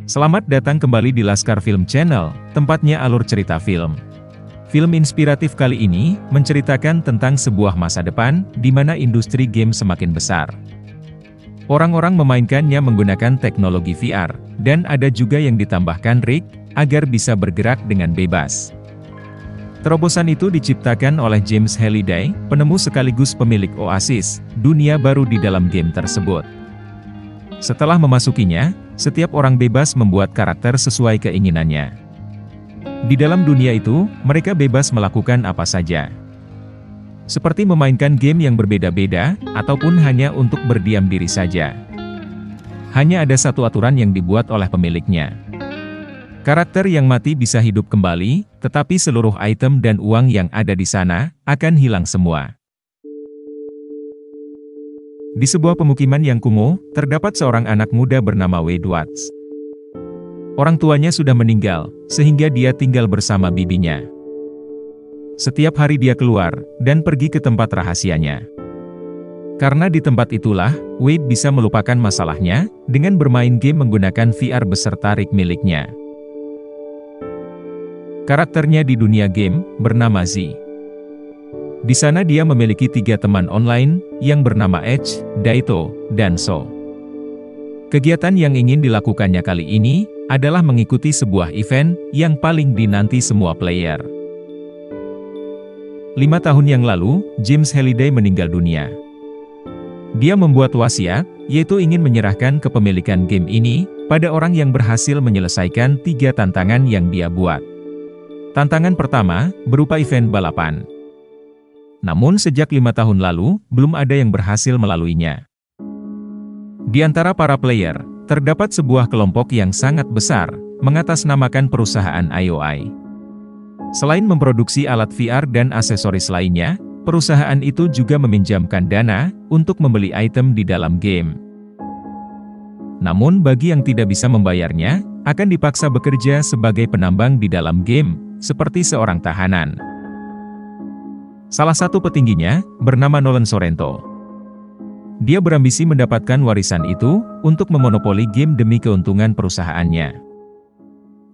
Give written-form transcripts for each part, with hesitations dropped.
Selamat datang kembali di Laskar Film Channel, tempatnya alur cerita film. Film inspiratif kali ini menceritakan tentang sebuah masa depan di mana industri game semakin besar. Orang-orang memainkannya menggunakan teknologi VR, dan ada juga yang ditambahkan rig agar bisa bergerak dengan bebas. Terobosan itu diciptakan oleh James Halliday, penemu sekaligus pemilik Oasis, dunia baru di dalam game tersebut. Setelah memasukinya, setiap orang bebas membuat karakter sesuai keinginannya. Di dalam dunia itu, mereka bebas melakukan apa saja. Seperti memainkan game yang berbeda-beda, ataupun hanya untuk berdiam diri saja. Hanya ada satu aturan yang dibuat oleh pemiliknya. Karakter yang mati bisa hidup kembali, tetapi seluruh item dan uang yang ada di sana akan hilang semua. Di sebuah pemukiman yang kumuh, terdapat seorang anak muda bernama Wade Watts. Orang tuanya sudah meninggal, sehingga dia tinggal bersama bibinya. Setiap hari dia keluar, dan pergi ke tempat rahasianya. Karena di tempat itulah, Wade bisa melupakan masalahnya, dengan bermain game menggunakan VR beserta rig miliknya. Karakternya di dunia game, bernama Z. Di sana dia memiliki 3 teman online, yang bernama Edge, Daito, dan So. Kegiatan yang ingin dilakukannya kali ini, adalah mengikuti sebuah event, yang paling dinanti semua player. 5 tahun yang lalu, James Halliday meninggal dunia. Dia membuat wasiat, yaitu ingin menyerahkan kepemilikan game ini, pada orang yang berhasil menyelesaikan 3 tantangan yang dia buat. Tantangan pertama, berupa event balapan. Namun sejak 5 tahun lalu, belum ada yang berhasil melaluinya. Di antara para player, terdapat sebuah kelompok yang sangat besar, mengatasnamakan perusahaan IOI. Selain memproduksi alat VR dan aksesoris lainnya, perusahaan itu juga meminjamkan dana, untuk membeli item di dalam game. Namun bagi yang tidak bisa membayarnya, akan dipaksa bekerja sebagai penambang di dalam game, seperti seorang tahanan. Salah satu petingginya, bernama Nolan Sorrento. Dia berambisi mendapatkan warisan itu, untuk memonopoli game demi keuntungan perusahaannya.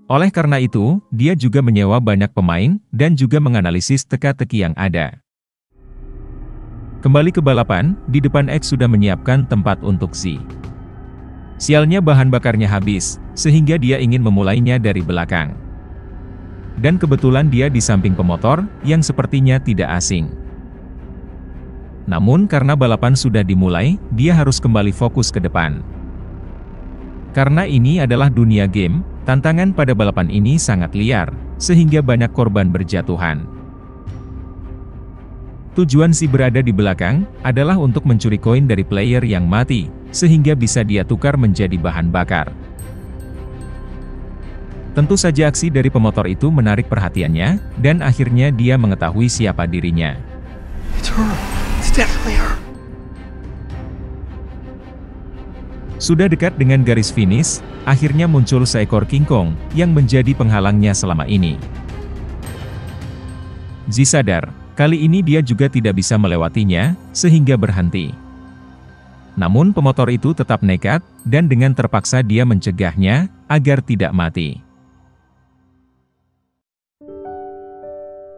Oleh karena itu, dia juga menyewa banyak pemain, dan juga menganalisis teka-teki yang ada. Kembali ke balapan, di depan X sudah menyiapkan tempat untuk Z. Sialnya bahan bakarnya habis, sehingga dia ingin memulainya dari belakang. Dan kebetulan dia di samping pemotor, yang sepertinya tidak asing. Namun karena balapan sudah dimulai, dia harus kembali fokus ke depan. Karena ini adalah dunia game, tantangan pada balapan ini sangat liar, sehingga banyak korban berjatuhan. Tujuan si berada di belakang, adalah untuk mencuri koin dari player yang mati, sehingga bisa dia tukar menjadi bahan bakar. Tentu saja aksi dari pemotor itu menarik perhatiannya, dan akhirnya dia mengetahui siapa dirinya. Sudah dekat dengan garis finish, akhirnya muncul seekor King Kong, yang menjadi penghalangnya selama ini. Z sadar, kali ini dia juga tidak bisa melewatinya, sehingga berhenti. Namun pemotor itu tetap nekat, dan dengan terpaksa dia mencegahnya, agar tidak mati.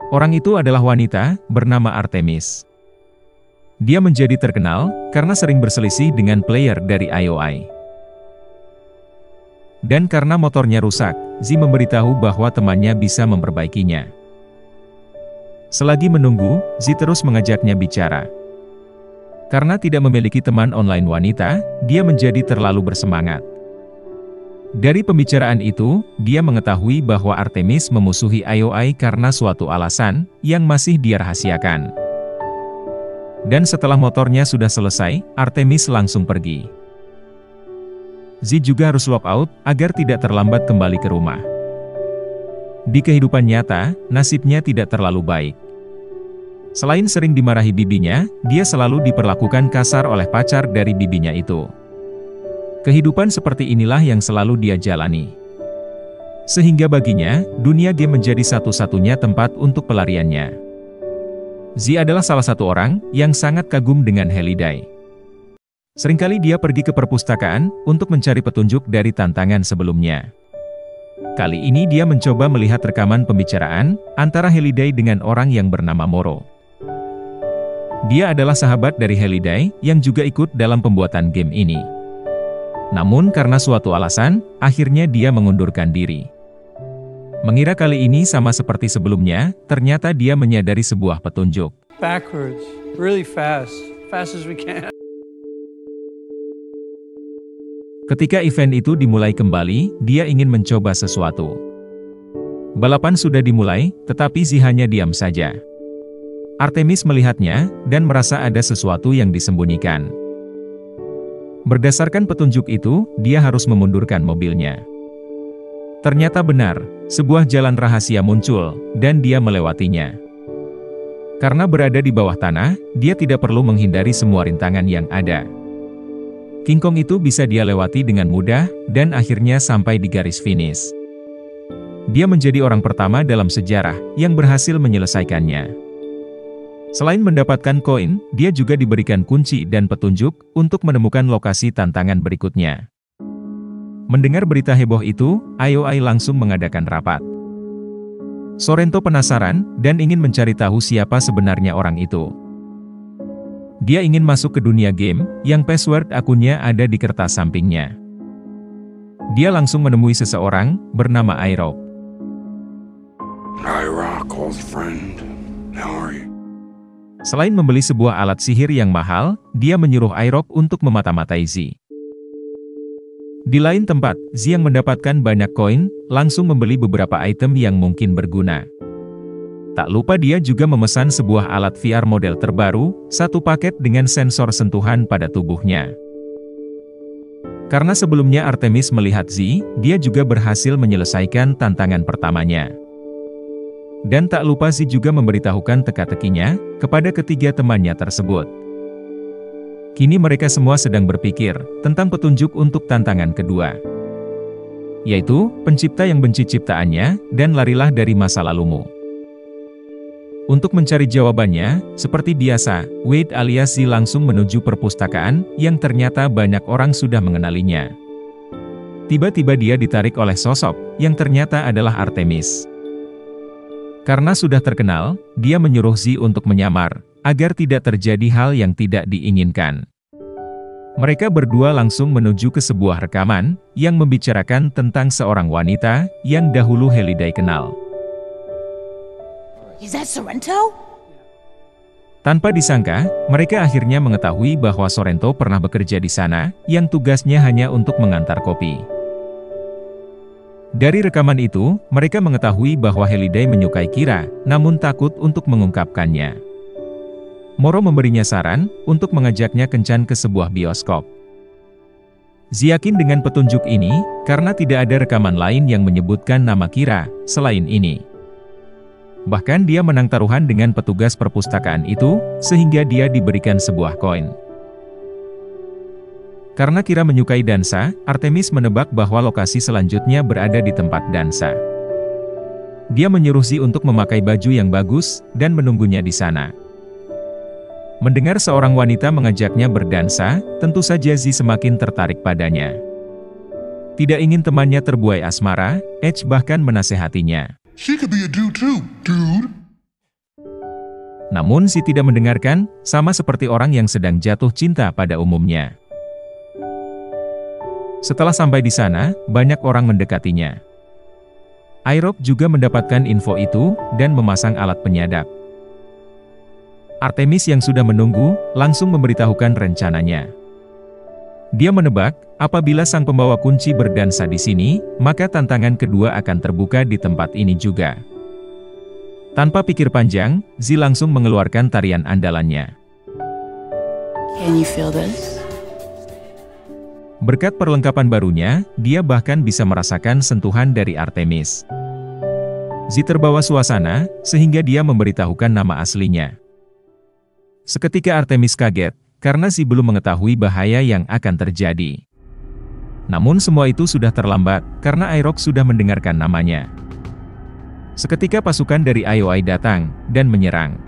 Orang itu adalah wanita, bernama Artemis. Dia menjadi terkenal, karena sering berselisih dengan player dari IOI. Dan karena motornya rusak, Z memberitahu bahwa temannya bisa memperbaikinya. Selagi menunggu, Z terus mengajaknya bicara. Karena tidak memiliki teman online wanita, dia menjadi terlalu bersemangat. Dari pembicaraan itu, dia mengetahui bahwa Artemis memusuhi IOI karena suatu alasan, yang masih dia rahasiakan. Dan setelah motornya sudah selesai, Artemis langsung pergi. Z juga harus lockout, agar tidak terlambat kembali ke rumah. Di kehidupan nyata, nasibnya tidak terlalu baik. Selain sering dimarahi bibinya, dia selalu diperlakukan kasar oleh pacar dari bibinya itu. Kehidupan seperti inilah yang selalu dia jalani. Sehingga baginya, dunia game menjadi satu-satunya tempat untuk pelariannya. Z adalah salah satu orang yang sangat kagum dengan Halliday. Seringkali dia pergi ke perpustakaan untuk mencari petunjuk dari tantangan sebelumnya. Kali ini dia mencoba melihat rekaman pembicaraan antara Halliday dengan orang yang bernama Morrow. Dia adalah sahabat dari Halliday yang juga ikut dalam pembuatan game ini. Namun karena suatu alasan, akhirnya dia mengundurkan diri. Mengira kali ini sama seperti sebelumnya, ternyata dia menyadari sebuah petunjuk. Backwards, really fast as we can. Ketika event itu dimulai kembali, dia ingin mencoba sesuatu. Balapan sudah dimulai, tetapi Z hanya diam saja. Artemis melihatnya, dan merasa ada sesuatu yang disembunyikan. Berdasarkan petunjuk itu, dia harus memundurkan mobilnya. Ternyata benar, sebuah jalan rahasia muncul, dan dia melewatinya. Karena berada di bawah tanah, dia tidak perlu menghindari semua rintangan yang ada. King Kong itu bisa dia lewati dengan mudah, dan akhirnya sampai di garis finish. Dia menjadi orang pertama dalam sejarah yang berhasil menyelesaikannya. Selain mendapatkan koin, dia juga diberikan kunci dan petunjuk untuk menemukan lokasi tantangan berikutnya. Mendengar berita heboh itu, IOI langsung mengadakan rapat. Sorrento penasaran dan ingin mencari tahu siapa sebenarnya orang itu. Dia ingin masuk ke dunia game, yang password akunnya ada di kertas sampingnya. Dia langsung menemui seseorang, bernama Aerob. Hi Rock, old friend. How are you? Selain membeli sebuah alat sihir yang mahal, dia menyuruh Aerob untuk memata-matai Z. Di lain tempat, Z yang mendapatkan banyak koin, langsung membeli beberapa item yang mungkin berguna. Tak lupa dia juga memesan sebuah alat VR model terbaru, satu paket dengan sensor sentuhan pada tubuhnya. Karena sebelumnya Artemis melihat Z, dia juga berhasil menyelesaikan tantangan pertamanya. Dan tak lupa Z juga memberitahukan teka-tekinya kepada ketiga temannya tersebut. Kini mereka semua sedang berpikir tentang petunjuk untuk tantangan kedua. Yaitu, pencipta yang benci ciptaannya, dan larilah dari masa lalumu. Untuk mencari jawabannya, seperti biasa, Wade alias Z langsung menuju perpustakaan, yang ternyata banyak orang sudah mengenalinya. Tiba-tiba dia ditarik oleh sosok, yang ternyata adalah Artemis. Karena sudah terkenal, dia menyuruh Z untuk menyamar, agar tidak terjadi hal yang tidak diinginkan. Mereka berdua langsung menuju ke sebuah rekaman, yang membicarakan tentang seorang wanita, yang dahulu Halliday kenal. Is that Sorrento? Tanpa disangka, mereka akhirnya mengetahui bahwa Sorrento pernah bekerja di sana, yang tugasnya hanya untuk mengantar kopi. Dari rekaman itu, mereka mengetahui bahwa Halliday menyukai Kira, namun takut untuk mengungkapkannya. Morrow memberinya saran, untuk mengajaknya kencan ke sebuah bioskop. Z yakin dengan petunjuk ini, karena tidak ada rekaman lain yang menyebutkan nama Kira, selain ini. Bahkan dia menang taruhan dengan petugas perpustakaan itu, sehingga dia diberikan sebuah koin. Karena Kira menyukai dansa, Artemis menebak bahwa lokasi selanjutnya berada di tempat dansa. Dia menyuruh Z untuk memakai baju yang bagus, dan menunggunya di sana. Mendengar seorang wanita mengajaknya berdansa, tentu saja Z semakin tertarik padanya. Tidak ingin temannya terbuai asmara, Edge bahkan menasehatinya. She could be a dude too, dude. Namun Z tidak mendengarkan, sama seperti orang yang sedang jatuh cinta pada umumnya. Setelah sampai di sana, banyak orang mendekatinya. Aerob juga mendapatkan info itu, dan memasang alat penyadap. Artemis yang sudah menunggu, langsung memberitahukan rencananya. Dia menebak, apabila sang pembawa kunci berdansa di sini, maka tantangan kedua akan terbuka di tempat ini juga. Tanpa pikir panjang, Z langsung mengeluarkan tarian andalannya. Can you feel this? Berkat perlengkapan barunya, dia bahkan bisa merasakan sentuhan dari Artemis. Z terbawa suasana, sehingga dia memberitahukan nama aslinya. Seketika Artemis kaget, karena Z belum mengetahui bahaya yang akan terjadi. Namun semua itu sudah terlambat, karena Aerob sudah mendengarkan namanya. Seketika pasukan dari IOI datang, dan menyerang.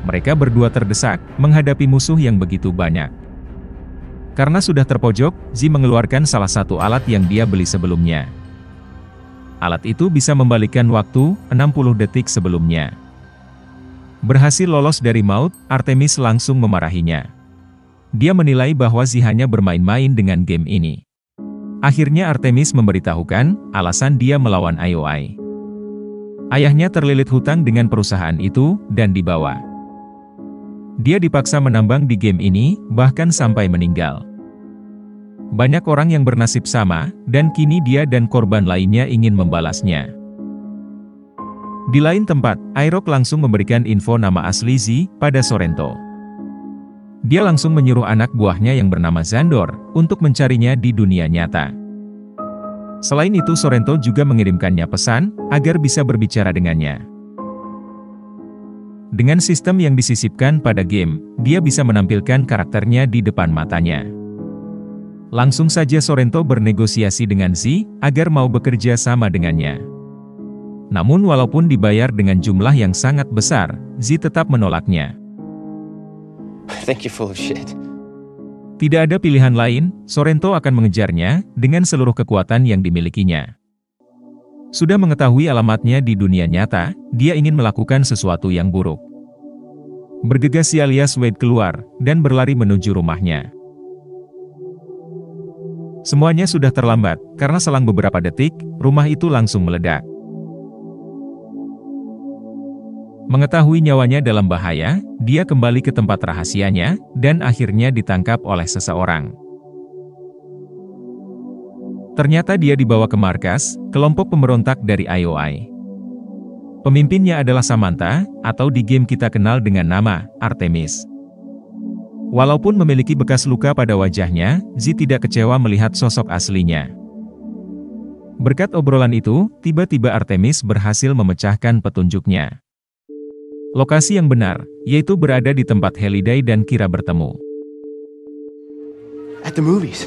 Mereka berdua terdesak, menghadapi musuh yang begitu banyak. Karena sudah terpojok, Z mengeluarkan salah satu alat yang dia beli sebelumnya. Alat itu bisa membalikkan waktu, 60 detik sebelumnya. Berhasil lolos dari maut, Artemis langsung memarahinya. Dia menilai bahwa Z hanya bermain-main dengan game ini. Akhirnya Artemis memberitahukan alasan dia melawan IOI. Ayahnya terlilit hutang dengan perusahaan itu, dan dibawa. Dia dipaksa menambang di game ini, bahkan sampai meninggal. Banyak orang yang bernasib sama, dan kini dia dan korban lainnya ingin membalasnya. Di lain tempat, IROC langsung memberikan info nama asli Z pada Sorrento. Dia langsung menyuruh anak buahnya yang bernama Xandor untuk mencarinya di dunia nyata. Selain itu Sorrento juga mengirimkannya pesan agar bisa berbicara dengannya. Dengan sistem yang disisipkan pada game, dia bisa menampilkan karakternya di depan matanya. Langsung saja Sorrento bernegosiasi dengan Z agar mau bekerja sama dengannya. Namun walaupun dibayar dengan jumlah yang sangat besar, Z tetap menolaknya. I think you're full of shit. Tidak ada pilihan lain, Sorrento akan mengejarnya dengan seluruh kekuatan yang dimilikinya. Sudah mengetahui alamatnya di dunia nyata, dia ingin melakukan sesuatu yang buruk. Bergegas si alias Wade keluar, dan berlari menuju rumahnya. Semuanya sudah terlambat, karena selang beberapa detik, rumah itu langsung meledak. Mengetahui nyawanya dalam bahaya, dia kembali ke tempat rahasianya, dan akhirnya ditangkap oleh seseorang. Ternyata dia dibawa ke markas, kelompok pemberontak dari IOI. Pemimpinnya adalah Samantha, atau di game kita kenal dengan nama Artemis. Walaupun memiliki bekas luka pada wajahnya, Z tidak kecewa melihat sosok aslinya. Berkat obrolan itu, tiba-tiba Artemis berhasil memecahkan petunjuknya. Lokasi yang benar, yaitu berada di tempat Halliday dan Kira bertemu. At the movies.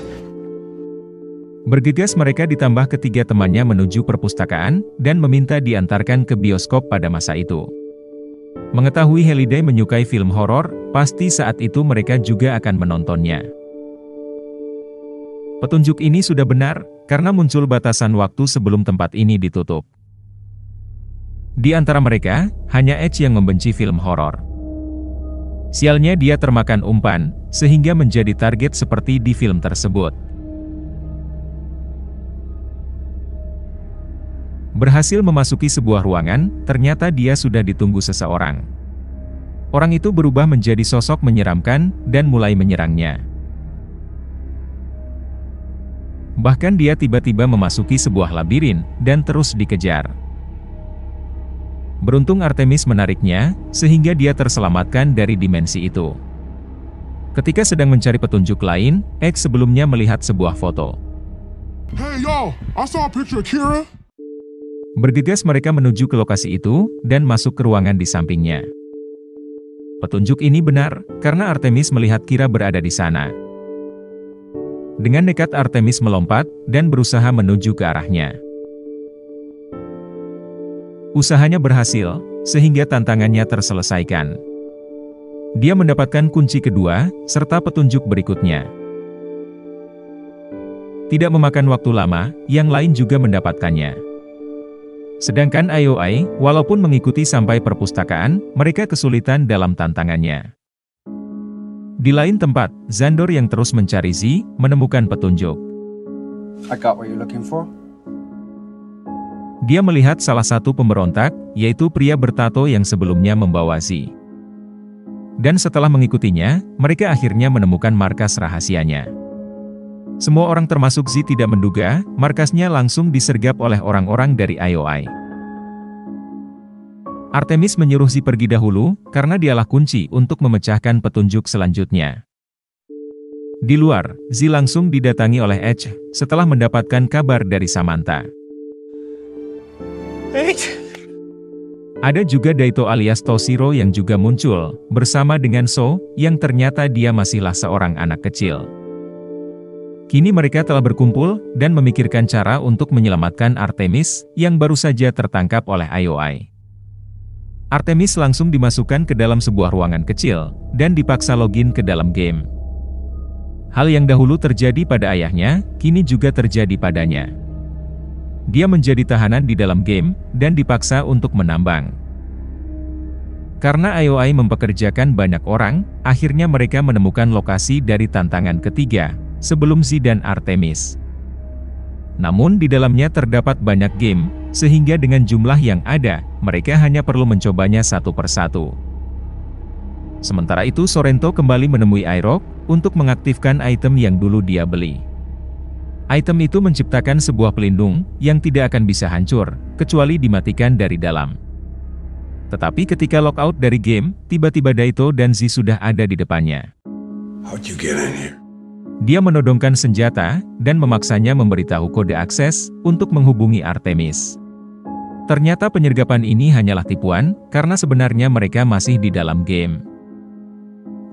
Bergegas mereka ditambah ketiga temannya menuju perpustakaan, dan meminta diantarkan ke bioskop pada masa itu. Mengetahui Halliday menyukai film horor, pasti saat itu mereka juga akan menontonnya. Petunjuk ini sudah benar, karena muncul batasan waktu sebelum tempat ini ditutup. Di antara mereka, hanya Edge yang membenci film horor. Sialnya dia termakan umpan, sehingga menjadi target seperti di film tersebut. Berhasil memasuki sebuah ruangan, ternyata dia sudah ditunggu seseorang. Orang itu berubah menjadi sosok menyeramkan, dan mulai menyerangnya. Bahkan dia tiba-tiba memasuki sebuah labirin, dan terus dikejar. Beruntung Artemis menariknya, sehingga dia terselamatkan dari dimensi itu. Ketika sedang mencari petunjuk lain, X sebelumnya melihat sebuah foto. Hey yo, I saw a picture of Kira. Bergegas mereka menuju ke lokasi itu, dan masuk ke ruangan di sampingnya. Petunjuk ini benar, karena Artemis melihat Kira berada di sana. Dengan nekat Artemis melompat, dan berusaha menuju ke arahnya. Usahanya berhasil, sehingga tantangannya terselesaikan. Dia mendapatkan kunci kedua, serta petunjuk berikutnya. Tidak memakan waktu lama, yang lain juga mendapatkannya. Sedangkan IOI, walaupun mengikuti sampai perpustakaan, mereka kesulitan dalam tantangannya. Di lain tempat, Xandor yang terus mencari Z, menemukan petunjuk. I got what you're looking for. Dia melihat salah satu pemberontak, yaitu pria bertato yang sebelumnya membawa Z. Dan setelah mengikutinya, mereka akhirnya menemukan markas rahasianya. Semua orang termasuk Z tidak menduga, markasnya langsung disergap oleh orang-orang dari IOI. Artemis menyuruh Z pergi dahulu, karena dialah kunci untuk memecahkan petunjuk selanjutnya. Di luar, Z langsung didatangi oleh Edge, setelah mendapatkan kabar dari Samantha. Ada juga Daito alias Toshiro yang juga muncul, bersama dengan So, yang ternyata dia masihlah seorang anak kecil. Kini mereka telah berkumpul, dan memikirkan cara untuk menyelamatkan Artemis, yang baru saja tertangkap oleh IOI. Artemis langsung dimasukkan ke dalam sebuah ruangan kecil, dan dipaksa login ke dalam game. Hal yang dahulu terjadi pada ayahnya, kini juga terjadi padanya. Dia menjadi tahanan di dalam game, dan dipaksa untuk menambang. Karena IOI mempekerjakan banyak orang, akhirnya mereka menemukan lokasi dari tantangan ketiga, sebelum Z dan Artemis. Namun di dalamnya terdapat banyak game, sehingga dengan jumlah yang ada, mereka hanya perlu mencobanya satu persatu. Sementara itu Sorrento kembali menemui IROC, untuk mengaktifkan item yang dulu dia beli. Item itu menciptakan sebuah pelindung, yang tidak akan bisa hancur, kecuali dimatikan dari dalam. Tetapi ketika logout dari game, tiba-tiba Daito dan Z sudah ada di depannya. How'd you get in here? Dia menodongkan senjata, dan memaksanya memberitahu kode akses, untuk menghubungi Artemis. Ternyata penyergapan ini hanyalah tipuan, karena sebenarnya mereka masih di dalam game.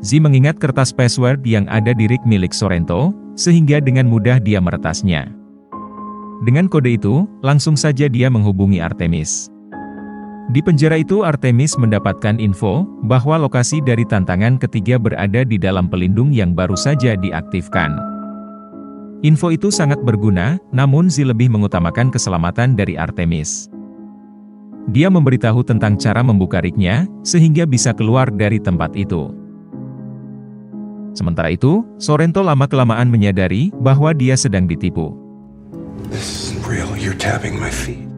Z mengingat kertas password yang ada di rig milik Sorrento, sehingga dengan mudah dia meretasnya. Dengan kode itu, langsung saja dia menghubungi Artemis. Di penjara itu Artemis mendapatkan info, bahwa lokasi dari tantangan ketiga berada di dalam pelindung yang baru saja diaktifkan. Info itu sangat berguna, namun Z lebih mengutamakan keselamatan dari Artemis. Dia memberitahu tentang cara membuka rignya, sehingga bisa keluar dari tempat itu. Sementara itu, Sorrento lama-kelamaan menyadari, bahwa dia sedang ditipu. This isn't real. You're tapping my feet.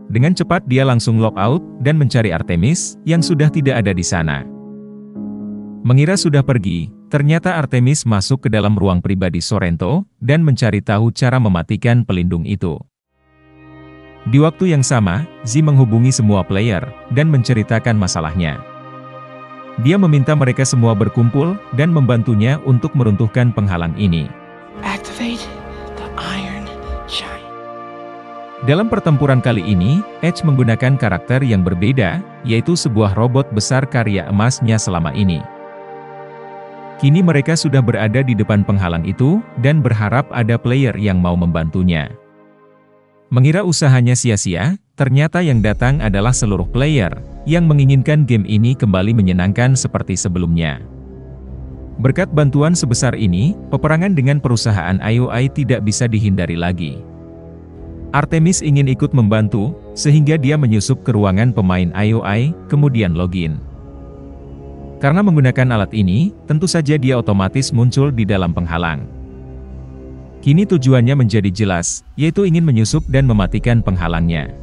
Dengan cepat dia langsung logout, dan mencari Artemis, yang sudah tidak ada di sana. Mengira sudah pergi, ternyata Artemis masuk ke dalam ruang pribadi Sorrento, dan mencari tahu cara mematikan pelindung itu. Di waktu yang sama, Z menghubungi semua player, dan menceritakan masalahnya. Dia meminta mereka semua berkumpul, dan membantunya untuk meruntuhkan penghalang ini. Activate the iron giant. Dalam pertempuran kali ini, Edge menggunakan karakter yang berbeda, yaitu sebuah robot besar karya emasnya selama ini. Kini mereka sudah berada di depan penghalang itu, dan berharap ada player yang mau membantunya. Mengira usahanya sia-sia, ternyata yang datang adalah seluruh player, yang menginginkan game ini kembali menyenangkan seperti sebelumnya. Berkat bantuan sebesar ini, peperangan dengan perusahaan IOI tidak bisa dihindari lagi. Artemis ingin ikut membantu, sehingga dia menyusup ke ruangan pemain IOI, kemudian login. Karena menggunakan alat ini, tentu saja dia otomatis muncul di dalam penghalang. Kini tujuannya menjadi jelas, yaitu ingin menyusup dan mematikan penghalangnya.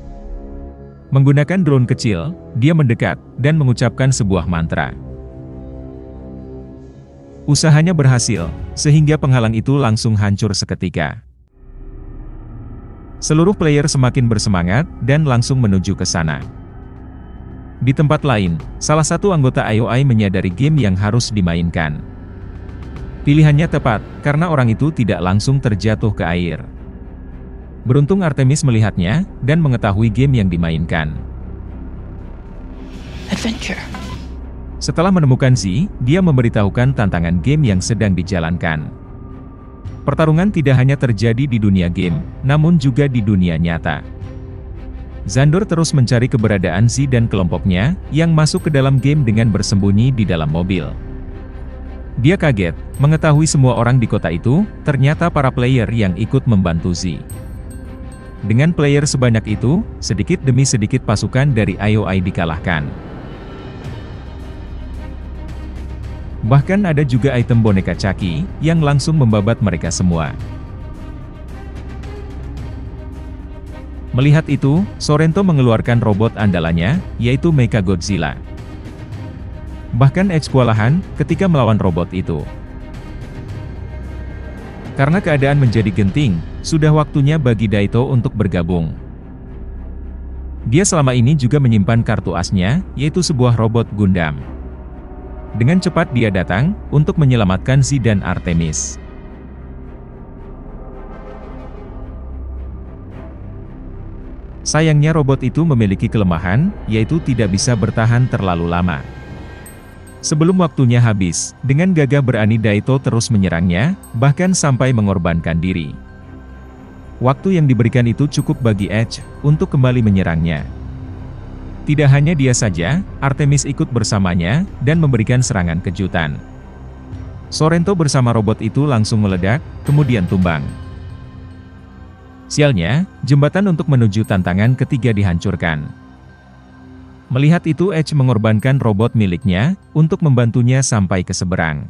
Menggunakan drone kecil, dia mendekat, dan mengucapkan sebuah mantra. Usahanya berhasil, sehingga penghalang itu langsung hancur seketika. Seluruh player semakin bersemangat, dan langsung menuju ke sana. Di tempat lain, salah satu anggota IOI menyadari game yang harus dimainkan. Pilihannya tepat, karena orang itu tidak langsung terjatuh ke air. Beruntung Artemis melihatnya, dan mengetahui game yang dimainkan. Adventure. Setelah menemukan Z, dia memberitahukan tantangan game yang sedang dijalankan. Pertarungan tidak hanya terjadi di dunia game, namun juga di dunia nyata. Xandor terus mencari keberadaan Z dan kelompoknya, yang masuk ke dalam game dengan bersembunyi di dalam mobil. Dia kaget, mengetahui semua orang di kota itu, ternyata para player yang ikut membantu Z. Dengan player sebanyak itu, sedikit demi sedikit pasukan dari IOI dikalahkan. Bahkan ada juga item boneka Chucky, yang langsung membabat mereka semua. Melihat itu, Sorrento mengeluarkan robot andalannya, yaitu Mechagodzilla. Bahkan Edge kewalahan, ketika melawan robot itu. Karena keadaan menjadi genting, sudah waktunya bagi Daito untuk bergabung. Dia selama ini juga menyimpan kartu asnya, yaitu sebuah robot Gundam. Dengan cepat dia datang, untuk menyelamatkan Z dan Artemis. Sayangnya robot itu memiliki kelemahan, yaitu tidak bisa bertahan terlalu lama. Sebelum waktunya habis, dengan gagah berani Daito terus menyerangnya, bahkan sampai mengorbankan diri. Waktu yang diberikan itu cukup bagi Edge, untuk kembali menyerangnya. Tidak hanya dia saja, Artemis ikut bersamanya, dan memberikan serangan kejutan. Sorrento bersama robot itu langsung meledak, kemudian tumbang. Sialnya, jembatan untuk menuju tantangan ketiga dihancurkan. Melihat itu Edge mengorbankan robot miliknya, untuk membantunya sampai ke seberang.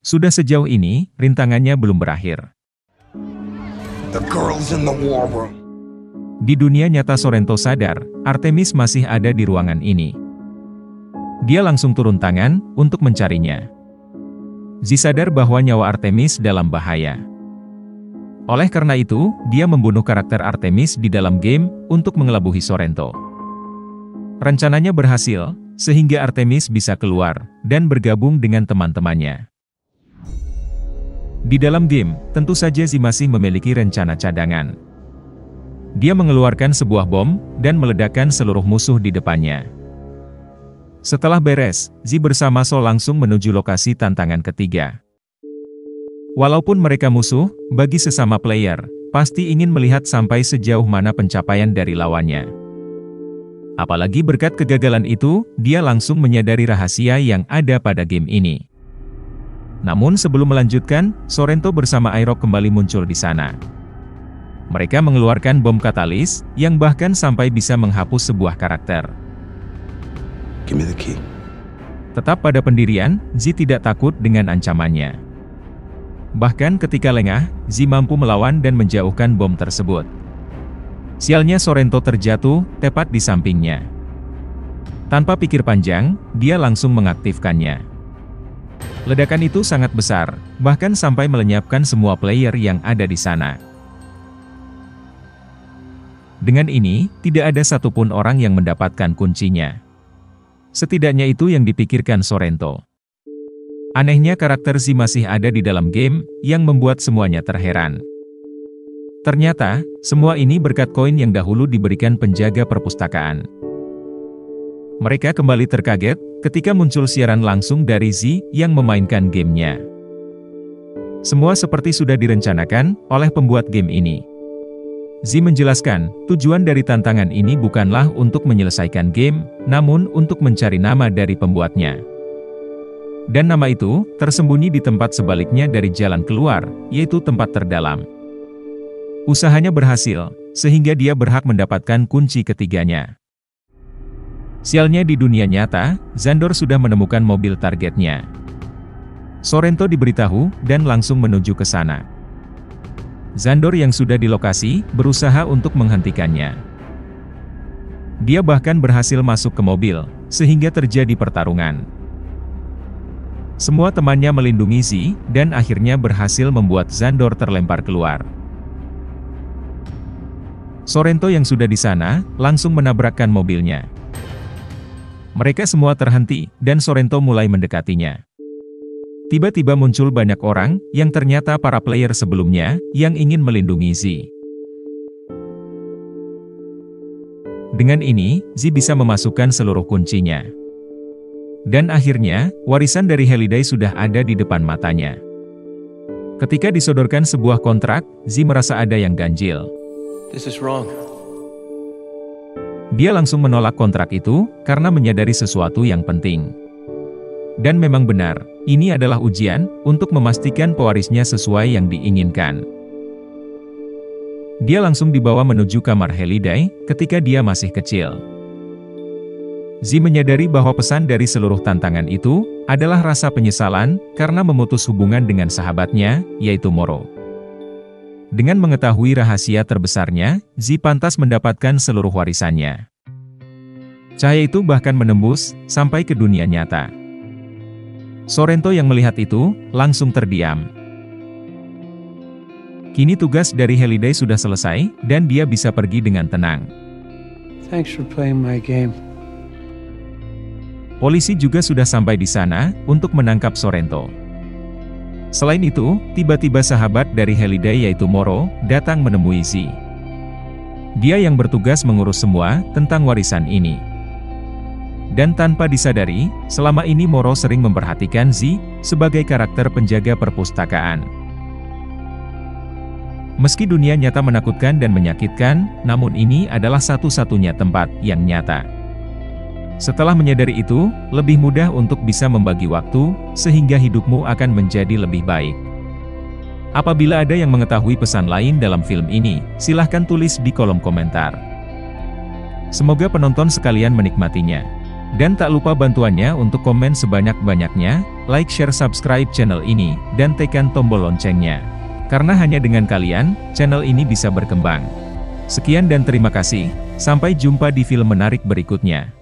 Sudah sejauh ini, rintangannya belum berakhir. The girl's in the war room. Di dunia nyata Sorrento sadar, Artemis masih ada di ruangan ini. Dia langsung turun tangan, untuk mencarinya. Z sadar bahwa nyawa Artemis dalam bahaya. Oleh karena itu, dia membunuh karakter Artemis di dalam game, untuk mengelabuhi Sorrento. Rencananya berhasil, sehingga Artemis bisa keluar, dan bergabung dengan teman-temannya. Di dalam game, tentu saja Z masih memiliki rencana cadangan. Dia mengeluarkan sebuah bom, dan meledakkan seluruh musuh di depannya. Setelah beres, Z bersama Sol langsung menuju lokasi tantangan ketiga. Walaupun mereka musuh, bagi sesama player, pasti ingin melihat sampai sejauh mana pencapaian dari lawannya. Apalagi berkat kegagalan itu, dia langsung menyadari rahasia yang ada pada game ini. Namun sebelum melanjutkan, Sorrento bersama Airok kembali muncul di sana. Mereka mengeluarkan bom katalis, yang bahkan sampai bisa menghapus sebuah karakter. Give me the key. Tetap pada pendirian, Z tidak takut dengan ancamannya. Bahkan ketika lengah, Z mampu melawan dan menjauhkan bom tersebut. Sialnya Sorrento terjatuh, tepat di sampingnya. Tanpa pikir panjang, dia langsung mengaktifkannya. Ledakan itu sangat besar, bahkan sampai melenyapkan semua player yang ada di sana. Dengan ini, tidak ada satupun orang yang mendapatkan kuncinya. Setidaknya itu yang dipikirkan Sorrento. Anehnya karakter Z masih ada di dalam game, yang membuat semuanya terheran. Ternyata, semua ini berkat koin yang dahulu diberikan penjaga perpustakaan. Mereka kembali terkaget, ketika muncul siaran langsung dari Z, yang memainkan gamenya. Semua seperti sudah direncanakan, oleh pembuat game ini. Z menjelaskan, tujuan dari tantangan ini bukanlah untuk menyelesaikan game, namun untuk mencari nama dari pembuatnya. Dan nama itu, tersembunyi di tempat sebaliknya dari jalan keluar, yaitu tempat terdalam. Usahanya berhasil, sehingga dia berhak mendapatkan kunci ketiganya. Sialnya di dunia nyata, Xandor sudah menemukan mobil targetnya. Sorrento diberitahu, dan langsung menuju ke sana. Xandor yang sudah di lokasi, berusaha untuk menghentikannya. Dia bahkan berhasil masuk ke mobil, sehingga terjadi pertarungan. Semua temannya melindungi Z, dan akhirnya berhasil membuat Xandor terlempar keluar. Sorrento yang sudah di sana, langsung menabrakkan mobilnya. Mereka semua terhenti, dan Sorrento mulai mendekatinya. Tiba-tiba muncul banyak orang, yang ternyata para player sebelumnya, yang ingin melindungi Z. Dengan ini, Z bisa memasukkan seluruh kuncinya. Dan akhirnya, warisan dari Halliday sudah ada di depan matanya. Ketika disodorkan sebuah kontrak, Z merasa ada yang ganjil. This is wrong. Dia langsung menolak kontrak itu, karena menyadari sesuatu yang penting. Dan memang benar, ini adalah ujian, untuk memastikan pewarisnya sesuai yang diinginkan. Dia langsung dibawa menuju kamar Halliday, ketika dia masih kecil. Z menyadari bahwa pesan dari seluruh tantangan itu, adalah rasa penyesalan, karena memutus hubungan dengan sahabatnya, yaitu Moro. Dengan mengetahui rahasia terbesarnya, Z pantas mendapatkan seluruh warisannya. Cahaya itu bahkan menembus, sampai ke dunia nyata. Sorrento yang melihat itu, langsung terdiam. Kini tugas dari Halliday sudah selesai, dan dia bisa pergi dengan tenang. Thanks for playing my game. Polisi juga sudah sampai di sana, untuk menangkap Sorrento. Selain itu, tiba-tiba sahabat dari Halliday yaitu Moro, datang menemui Z. Dia yang bertugas mengurus semua, tentang warisan ini. Dan tanpa disadari, selama ini Moro sering memperhatikan Z, sebagai karakter penjaga perpustakaan. Meski dunia nyata menakutkan dan menyakitkan, namun ini adalah satu-satunya tempat yang nyata. Setelah menyadari itu, lebih mudah untuk bisa membagi waktu, sehingga hidupmu akan menjadi lebih baik. Apabila ada yang mengetahui pesan lain dalam film ini, silahkan tulis di kolom komentar. Semoga penonton sekalian menikmatinya. Dan tak lupa bantuannya untuk komen sebanyak-banyaknya, like, share, subscribe channel ini, dan tekan tombol loncengnya. Karena hanya dengan kalian, channel ini bisa berkembang. Sekian dan terima kasih, sampai jumpa di film menarik berikutnya.